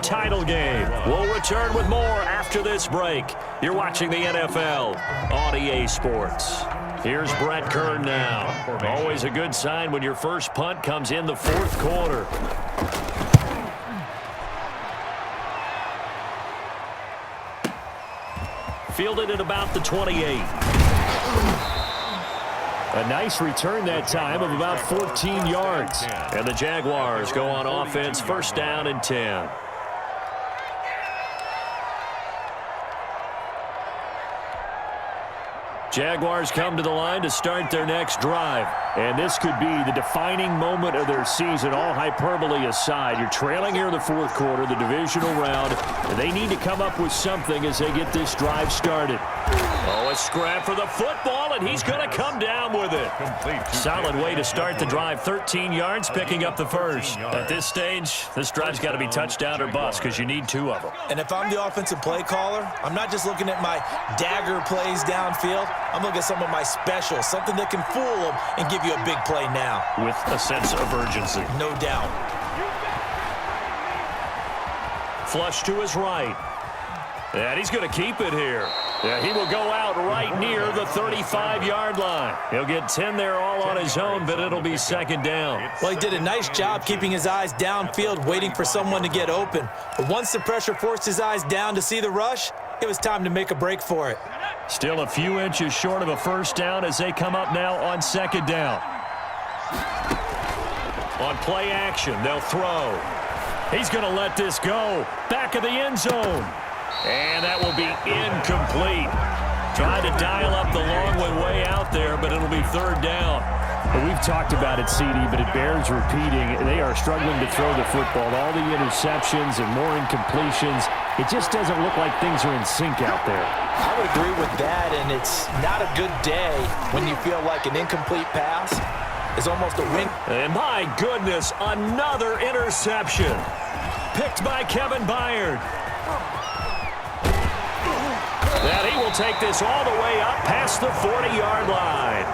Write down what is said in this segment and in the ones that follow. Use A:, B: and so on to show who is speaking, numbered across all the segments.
A: title game. We'll return with more after this break. You're watching the NFL on EA Sports. Here's Brett Kern now. Always a good sign when your first punt comes in the fourth quarter. Fielded at about the 28. A nice return that time of about 14 yards. And the Jaguars go on offense, first down and 10. Jaguars come to the line to start their next drive. And this could be the defining moment of their season, all hyperbole aside. You're trailing here in the fourth quarter, the divisional round, and they need to come up with something as they get this drive started. Oh, a scrap for the football, and he's going to come down with it. Solid way to start the drive, 13 yards, picking up the first. At this stage, this drive's got to be touchdown or bust because you need two of them.
B: And if I'm the offensive play caller, I'm not just looking at my dagger plays downfield. I'm looking at some of my specials, something that can fool them and give you a big play now.
A: With a sense of urgency.
B: No doubt.
A: Flush to his right. And he's going to keep it here. Yeah, he will go out right near the 35-yard line. He'll get 10 there all on his own, but it'll be second down.
B: Well, he did a nice job keeping his eyes downfield, waiting for someone to get open. But once the pressure forced his eyes down to see the rush, it was time to make a break for it.
A: Still a few inches short of a first down as they come up now on second down. On play action, they'll throw. He's going to let this go. Back of the end zone. And that will be incomplete. Trying to dial up the long one way out there, but it'll be third down.
C: Well, we've talked about it, CD, but it bears repeating. They are struggling to throw the football. All the interceptions and more incompletions. It just doesn't look like things are in sync out there.
B: I would agree with that, and it's not a good day when you feel like an incomplete pass is almost a win.
A: And my goodness, another interception. Picked by Kevin Byard. And he will take this all the way up past the 40-yard line.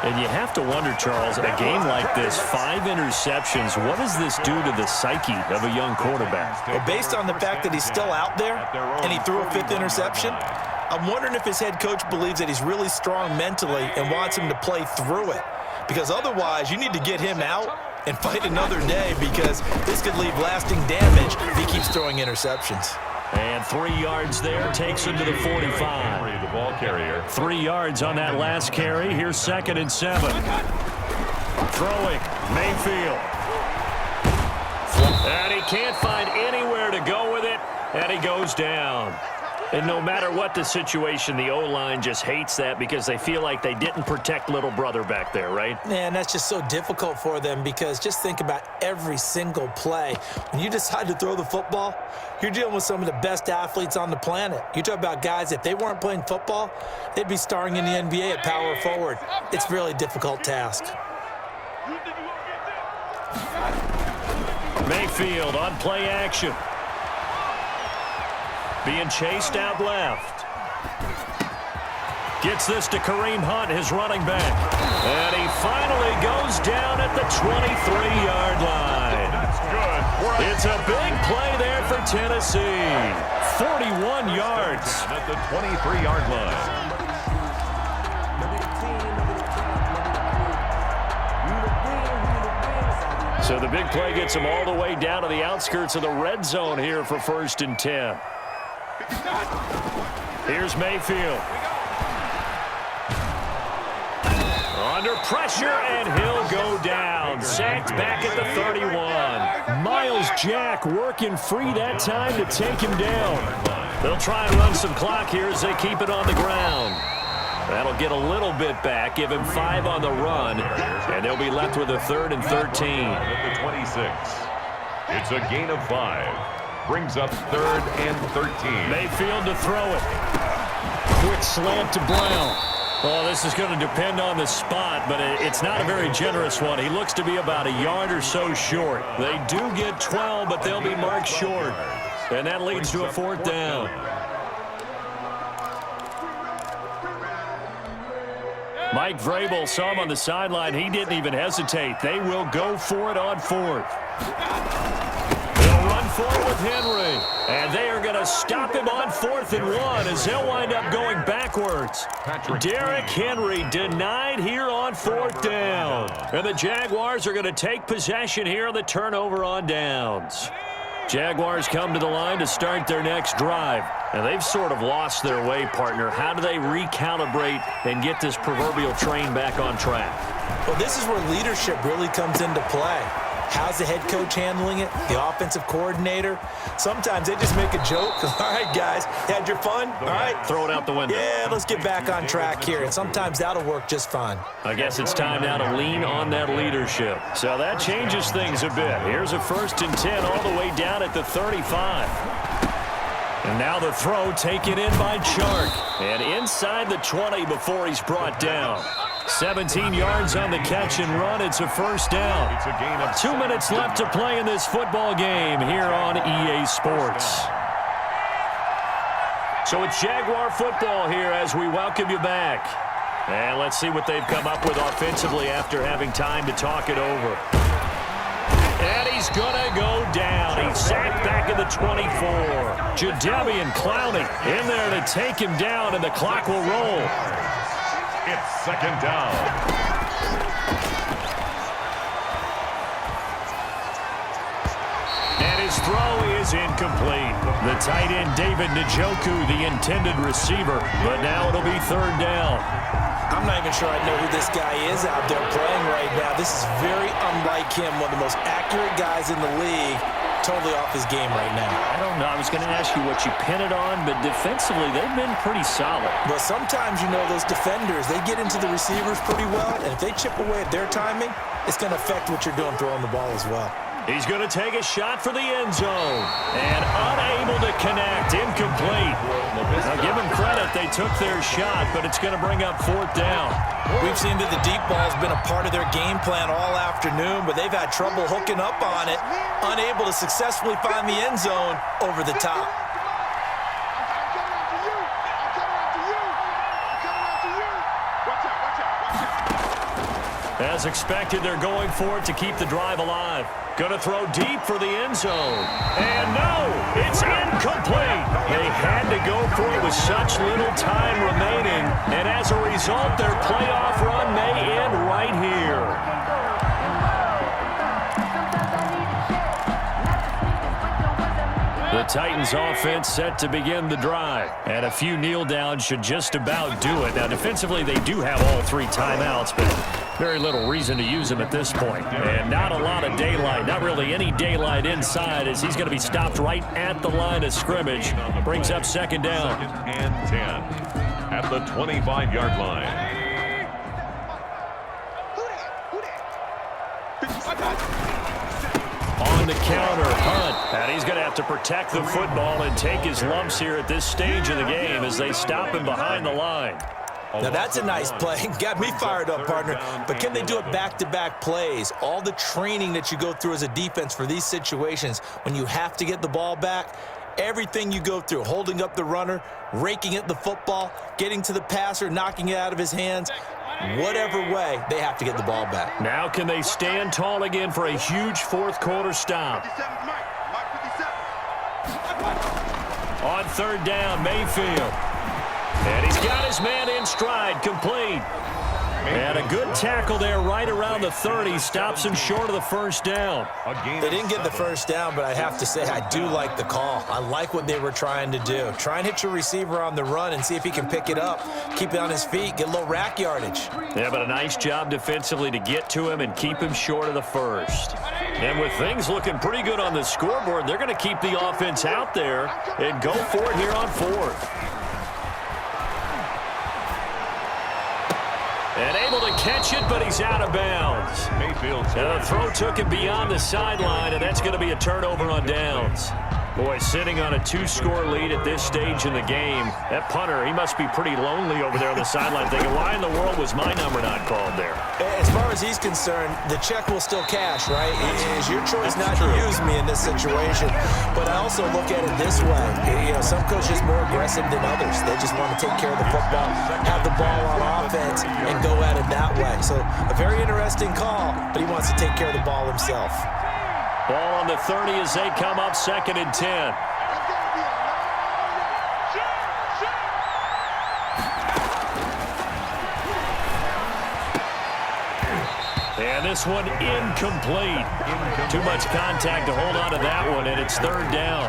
A: And you have to wonder, Charles, a game like this, 5 interceptions, what does this do to the psyche of a young quarterback?
B: Well, based on the fact that he's still out there and he threw a 5th interception, I'm wondering if his head coach believes that he's really strong mentally and wants him to play through it. Because otherwise, you need to get him out and fight another day, because this could leave lasting damage if he keeps throwing interceptions.
A: And 3 yards there takes him to the 45.
D: The ball carrier.
A: 3 yards on that last carry. Here's second and 7. Throwing, Mayfield. And he can't find anywhere to go with it, and he goes down. And no matter what the situation, the O-line just hates that because they feel like they didn't protect little brother back there, right?
B: Man, that's just so difficult for them, because just think about every single play. When you decide to throw the football, you're dealing with some of the best athletes on the planet. You talk about guys, if they weren't playing football, they'd be starring in the NBA at power forward. It's a really difficult task.
A: Mayfield on play action. Being chased out left. Gets this to Kareem Hunt, his running back. And he finally goes down at the 23-yard line.
D: That's good.
A: It's a big play there for Tennessee. 41 yards.
D: At the 23-yard line.
A: So the big play gets him all the way down to the outskirts of the red zone here for first and 10. Here's Mayfield. Under pressure, and he'll go down. Sacked back at the 31. Miles Jack working free that time to take him down. They'll try and run some clock here as they keep it on the ground. That'll get a little bit back, give him 5 on the run, and they'll be left with a 3rd and 13.
D: At the 26. It's a gain of 5. Brings up 3rd and 13.
A: Mayfield to throw it. Quick slant to Brown. Oh, this is going to depend on the spot, but it's not a very generous one. He looks to be about a yard or so short. They do get 12, but they'll be marked short. And that leads to a 4th down. Mike Vrabel saw him on the sideline. He didn't even hesitate. They will go for it on 4th. They'll run for it with Henry. And they are going to stop him on 4th and 1 as they'll wind up going backwards. Derrick Henry denied here on 4th down. And the Jaguars are going to take possession here on the turnover on downs. Jaguars come to the line to start their next drive. And they've sort of lost their way, partner. How do they recalibrate and get this proverbial train back on track?
B: Well, this is where leadership really comes into play. How's the head coach handling it? The offensive coordinator? Sometimes they just make a joke. All right, guys, you had your fun? All right.
A: Throw it out the window.
B: Yeah, let's get back on track here. And sometimes that'll work just fine.
A: I guess it's time now to lean on that leadership. So that changes things a bit. Here's a 1st and 10 all the way down at the 35. And now the throw taken in by Chark. And inside the 20 before he's brought down. 17 yards on the catch and run. It's a 1st down.
D: It's a gain of
A: 2 minutes left to play in this football game here on EA Sports. So it's Jaguar football here as we welcome you back. And let's see what they've come up with offensively after having time to talk it over. And he's going to go down. He's sacked back at the 24. Jadeveon Clowney in there to take him down, and the clock will roll.
D: It's 2nd down.
A: And his throw is incomplete. The tight end, David Njoku, the intended receiver. But now it'll be 3rd down.
B: I'm not even sure I know who this guy is out there playing right now. This is very unlike him, one of the most accurate guys in the league. Totally off his game right now.
A: I don't know. I was going to ask you what you pin it on, but defensively, they've been pretty solid.
B: But sometimes, you know, those defenders, they get into the receivers pretty well, and if they chip away at their timing, it's going to affect what you're doing throwing the ball as well.
A: He's going to take a shot for the end zone. And unable to connect. Incomplete. Now, give them credit. They took their shot, but it's going to bring up 4th down.
B: We've seen that the deep ball's been a part of their game plan all afternoon, but they've had trouble hooking up on it, unable to successfully find the end zone over the top.
A: As expected, they're going for it to keep the drive alive. Going to throw deep for the end zone. And no, it's incomplete. They had to go for it with such little time remaining. And as a result, their playoff run may end right here. The Titans offense set to begin the drive. And a few kneel downs should just about do it. Now, defensively, they do have all 3 timeouts, but very little reason to use them at this point. And not a lot of daylight, not really any daylight inside, as he's going to be stopped right at the line of scrimmage. Brings up 2nd down.
D: 2nd and 10 at the 25-yard line.
A: On the counter, Hunt. And he's going to have to protect the football and take his lumps here at this stage of the game as they stop him behind the line.
B: Now, that's a nice play. Got me fired up, partner. But can they do it back-to-back plays? All the training that you go through as a defense for these situations, when you have to get the ball back, everything you go through, holding up the runner, raking at the football, getting to the passer, knocking it out of his hands, whatever way, they have to get the ball back.
A: Now can they stand tall again for a huge 4th quarter stop? On 3rd down, Mayfield. And he's got his man in stride, complete. And a good tackle there right around the 30. Stops him short of the 1st down.
B: They didn't get the 1st down, but I have to say I do like the call. I like what they were trying to do. Try and hit your receiver on the run and see if he can pick it up. Keep it on his feet, get a little rack yardage.
A: Yeah, but a nice job defensively to get to him and keep him short of the 1st. And with things looking pretty good on the scoreboard, they're going to keep the offense out there and go for it here on 4th. And able to catch it, but he's out of bounds. And the throw took him beyond the sideline, and that's going to be a turnover on downs. Boy, sitting on a 2-score lead at this stage in the game. That punter, he must be pretty lonely over there on the sideline thinking, why in the world was my number not called there?
B: As far as he's concerned, the check will still cash, right? It is your choice not to use me in this situation. But I also look at it this way. You know, some coaches are more aggressive than others. They just want to take care of the football, have the ball on offense, and go at it that way. So a very interesting call, but he wants to take care of the ball himself.
A: Ball on the 30 as they come up 2nd and 10. And this one incomplete. Too much contact to hold on to that one, and it's 3rd down.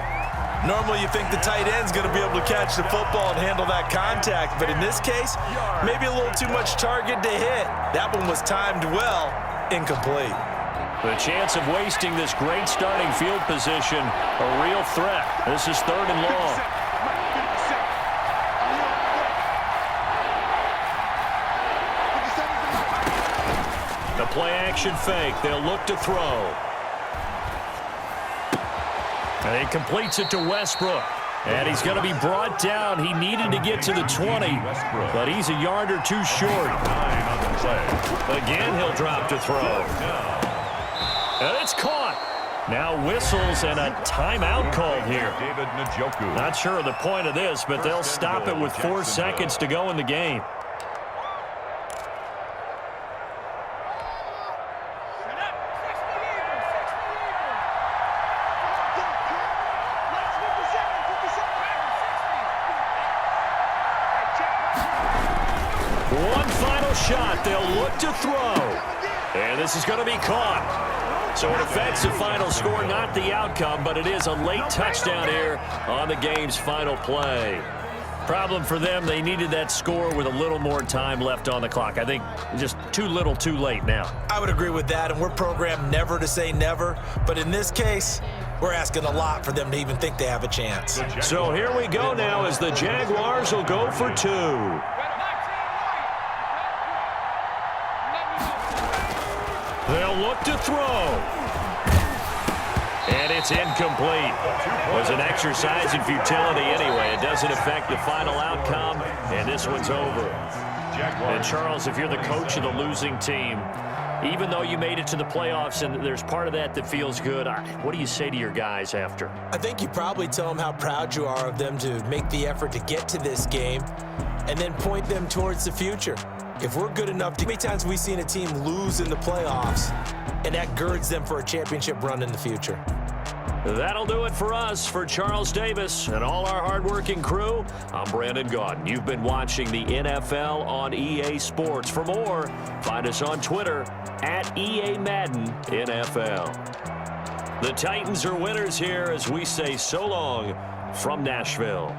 B: Normally you think the tight end's going to be able to catch the football and handle that contact, but in this case, maybe a little too much target to hit. That one was timed well, incomplete.
A: The chance of wasting this great starting field position, a real threat. This is 3rd and long. The play-action fake. They'll look to throw. And he completes it to Westbrook. And he's going to be brought down. He needed to get to the 20, but he's a yard or two short. Again, he'll drop to throw. And it's caught. Now whistles and a timeout called here. Not sure of the point of this, but they'll stop it with 4 seconds to go in the game. One final shot. They'll look to throw. And this is going to be caught. So it affects the final score, not the outcome, but it is a late touchdown here on the game's final play. Problem for them, they needed that score with a little more time left on the clock. I think just too little too late now.
B: I would agree with that, and we're programmed never to say never. But in this case, we're asking a lot for them to even think they have a chance.
A: So here we go now as the Jaguars will go for 2. They'll look to throw. And it's incomplete. It was an exercise in futility anyway. It doesn't affect the final outcome, and this one's over. And Charles, if you're the coach of the losing team, even though you made it to the playoffs and there's part of that that feels good, what do you say to your guys after?
B: I think you probably tell them how proud you are of them to make the effort to get to this game and then point them towards the future. If we're good enough to, how many times have we seen a team lose in the playoffs, and that girds them for a championship run in the future?
A: That'll do it for us. For Charles Davis and all our hardworking crew, I'm Brandon Gaudin. You've been watching the NFL on EA Sports. For more, find us on Twitter at EA Madden NFL. The Titans are winners here as we say so long from Nashville.